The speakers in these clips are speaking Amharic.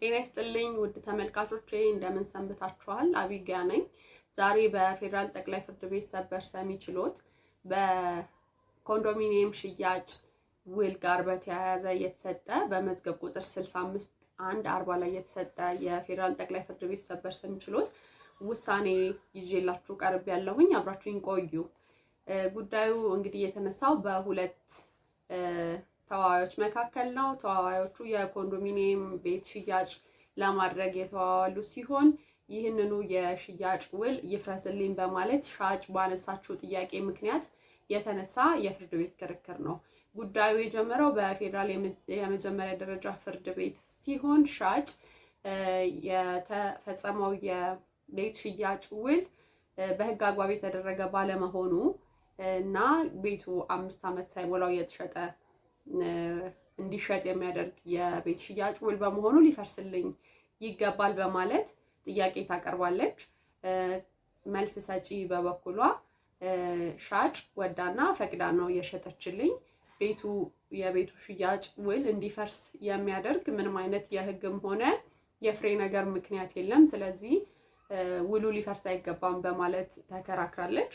ጤና ይስጥልኝ ውድ ተመልካቾቼ እንደምን ሰንብታችኋል? አቢጊያ ነኝ። ዛሬ በፌዴራል ጠቅላይ ፍርድ ቤት ሰበር ሰሚ ችሎት በኮንዶሚኒየም ሽያጭ ውል ጋር በተያያዘ የተሰጠ በመዝገብ ቁጥር 65/140 ላይ የተሰጠ የፌዴራል ጠቅላይ ፍርድ ቤት ሰበር ሰሚ ችሎት ውሳኔ ይዤላችሁ ቀርብ ያለሁኝ። አብራችሁኝ ቆዩ። ጉዳዩ እንግዲህ የተነሳው በሁለት ተዋዋዮች መካከል ነው። ተዋዋዮቹ የኮንዶሚኒየም ቤት ሽያጭ ለማድረግ የተዋዋሉ ሲሆን ይህንኑ የሽያጭ ውል ይፍረስልኝ በማለት ሻጭ ባነሳችው ጥያቄ ምክንያት የተነሳ የፍርድ ቤት ክርክር ነው። ጉዳዩ የጀመረው በፌዴራል የመጀመሪያ ደረጃ ፍርድ ቤት ሲሆን ሻጭ የተፈጸመው የቤት ሽያጭ ውል በሕግ አግባብ የተደረገ ባለመሆኑ እና ቤቱ 5 ዓመት ሳይሞላው የተሸጠ እንዲሸጥ የሚያደርግ የቤት ሽያጭ ውል በመሆኑ ሊፈርስልኝ ይገባል በማለት ጥያቄ ታቀርባለች። መልስ ሰጪ በበኩሏ ሻጭ ወዳና ፈቅዳ ነው የሸጠችልኝ፣ የቤቱ ሽያጭ ውል እንዲፈርስ የሚያደርግ ምንም አይነት የሕግም ሆነ የፍሬ ነገር ምክንያት የለም፣ ስለዚህ ውሉ ሊፈርስ አይገባም በማለት ተከራክራለች።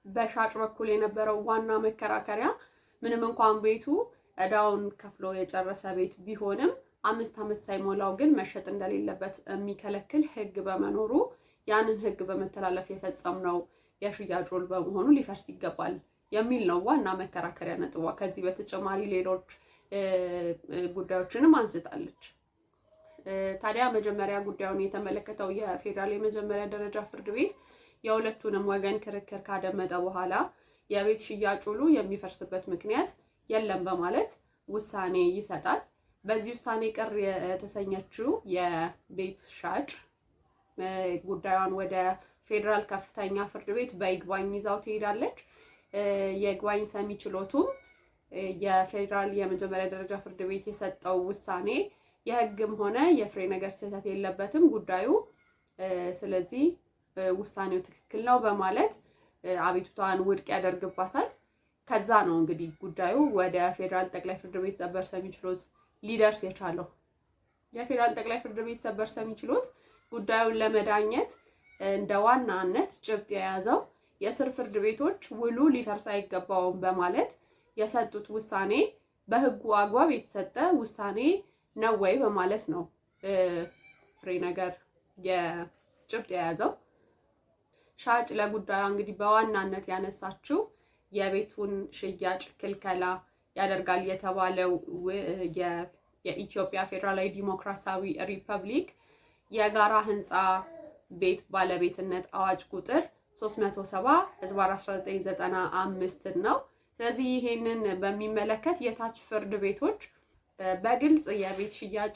በሻጭ በኩል የነበረው ዋና መከራከሪያ ምንም እንኳን ቤቱ እዳውን ከፍሎ የጨረሰ ቤት ቢሆንም 5 ዓመት ሳይሞላው ግን መሸጥ እንደሌለበት የሚከለክል ሕግ በመኖሩ ያንን ሕግ በመተላለፍ የፈጸምነው የሽያጭ ውል በመሆኑ ሊፈርስ ይገባል የሚል ነው ዋና መከራከሪያ ነጥቧ። ከዚህ በተጨማሪ ሌሎች ጉዳዮችንም አንስታለች። ታዲያ መጀመሪያ ጉዳዩን የተመለከተው የፌዴራል የመጀመሪያ ደረጃ ፍርድ ቤት የሁለቱንም ወገን ክርክር ካደመጠ በኋላ የቤት ሽያጭ ውሉ የሚፈርስበት ምክንያት የለም በማለት ውሳኔ ይሰጣል። በዚህ ውሳኔ ቅር የተሰኘችው የቤት ሻጭ ጉዳዩን ወደ ፌዴራል ከፍተኛ ፍርድ ቤት በይግባኝ ይዛው ትሄዳለች። የይግባኝ ሰሚ ችሎቱም የፌዴራል የመጀመሪያ ደረጃ ፍርድ ቤት የሰጠው ውሳኔ የሕግም ሆነ የፍሬ ነገር ስህተት የለበትም ጉዳዩ፣ ስለዚህ ውሳኔው ትክክል ነው በማለት አቤቱታዋን ውድቅ ያደርግባታል። ከዛ ነው እንግዲህ ጉዳዩ ወደ ፌዴራል ጠቅላይ ፍርድ ቤት ሰበር ሰሚ ችሎት ሊደርስ የቻለው። የፌዴራል ጠቅላይ ፍርድ ቤት ሰበር ሰሚ ችሎት ጉዳዩን ለመዳኘት እንደ ዋናነት ጭብጥ የያዘው የስር ፍርድ ቤቶች ውሉ ሊፈርስ አይገባውም በማለት የሰጡት ውሳኔ በሕጉ አግባብ የተሰጠ ውሳኔ ነው ወይ በማለት ነው ፍሬ ነገር የጭብጥ የያዘው። ሻጭ ለጉዳዩ እንግዲህ በዋናነት ያነሳችው የቤቱን ሽያጭ ክልከላ ያደርጋል የተባለው የኢትዮጵያ ፌዴራላዊ ዲሞክራሲያዊ ሪፐብሊክ የጋራ ህንፃ ቤት ባለቤትነት አዋጅ ቁጥር 370/1995 ነው። ስለዚህ ይሄንን በሚመለከት የታች ፍርድ ቤቶች በግልጽ የቤት ሽያጭ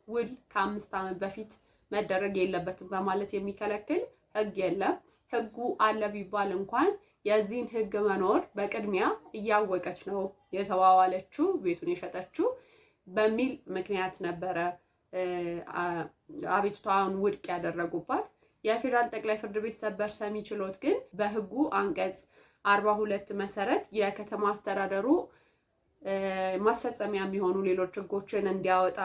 ውል ከ5 ዓመት በፊት መደረግ የለበትም በማለት የሚከለክል ሕግ የለም። ሕጉ አለ ቢባል እንኳን የዚህን ሕግ መኖር በቅድሚያ እያወቀች ነው የተዋዋለችው ቤቱን የሸጠችው በሚል ምክንያት ነበረ አቤቱታውን ውድቅ ያደረጉባት። የፌዴራል ጠቅላይ ፍርድ ቤት ሰበር ሰሚ ችሎት ግን በሕጉ አንቀጽ 42 መሰረት የከተማ አስተዳደሩ ማስፈጸሚያ የሚሆኑ ሌሎች ሕጎችን እንዲያወጣ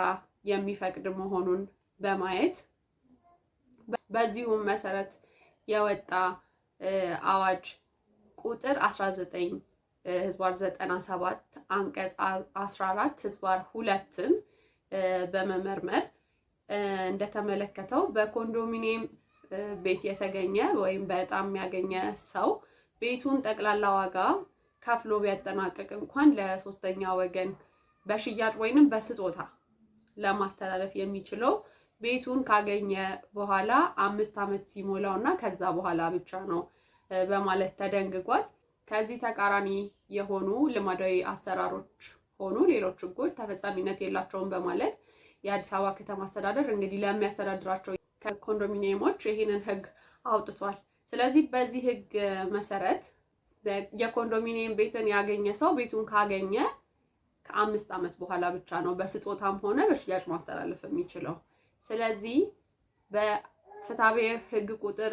የሚፈቅድ መሆኑን በማየት በዚሁም መሰረት የወጣ አዋጅ ቁጥር 19/97 አንቀጽ 14/2ን በመመርመር እንደተመለከተው በኮንዶሚኒየም ቤት የተገኘ ወይም በጣም ያገኘ ሰው ቤቱን ጠቅላላ ዋጋ ከፍሎ ቢያጠናቅቅ እንኳን ለሶስተኛ ወገን በሽያጭ ወይንም በስጦታ ለማስተላለፍ የሚችለው ቤቱን ካገኘ በኋላ 5 ዓመት ሲሞላው እና ከዛ በኋላ ብቻ ነው በማለት ተደንግጓል። ከዚህ ተቃራኒ የሆኑ ልማዳዊ አሰራሮች ሆኑ ሌሎች ሕጎች ተፈጻሚነት የላቸውም በማለት የአዲስ አበባ ከተማ አስተዳደር እንግዲህ ለሚያስተዳድራቸው ኮንዶሚኒየሞች ይህንን ሕግ አውጥቷል። ስለዚህ በዚህ ሕግ መሰረት የኮንዶሚኒየም ቤትን ያገኘ ሰው ቤቱን ካገኘ ከ5 ዓመት በኋላ ብቻ ነው በስጦታም ሆነ በሽያጭ ማስተላለፍ የሚችለው። ስለዚህ በፍትሐብሔር ሕግ ቁጥር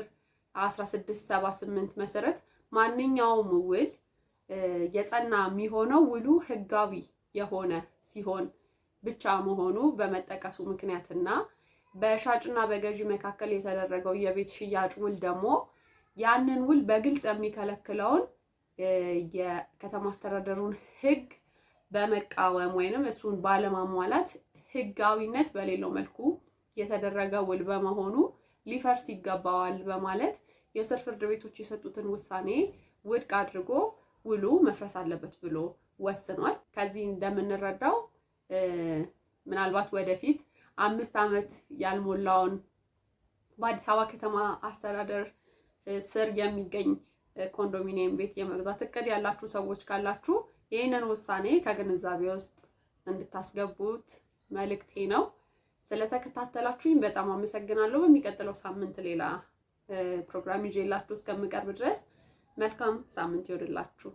1678 መሰረት ማንኛውም ውል የጸና የሚሆነው ውሉ ሕጋዊ የሆነ ሲሆን ብቻ መሆኑ በመጠቀሱ ምክንያትና በሻጭና በገዢ መካከል የተደረገው የቤት ሽያጭ ውል ደግሞ ያንን ውል በግልጽ የሚከለክለውን የከተማ አስተዳደሩን ሕግ በመቃወም ወይንም እሱን ባለማሟላት ሕጋዊነት በሌለው መልኩ የተደረገ ውል በመሆኑ ሊፈርስ ይገባዋል በማለት የስር ፍርድ ቤቶች የሰጡትን ውሳኔ ውድቅ አድርጎ ውሉ መፍረስ አለበት ብሎ ወስኗል። ከዚህ እንደምንረዳው ምናልባት ወደፊት 5 ዓመት ያልሞላውን በአዲስ አበባ ከተማ አስተዳደር ስር የሚገኝ ኮንዶሚኒየም ቤት የመግዛት እቅድ ያላችሁ ሰዎች ካላችሁ ይህንን ውሳኔ ከግንዛቤ ውስጥ እንድታስገቡት መልእክቴ ነው። ስለተከታተላችሁኝ በጣም አመሰግናለሁ። በሚቀጥለው ሳምንት ሌላ ፕሮግራም ይዤላችሁ እስከምቀርብ ድረስ መልካም ሳምንት ይሁንላችሁ።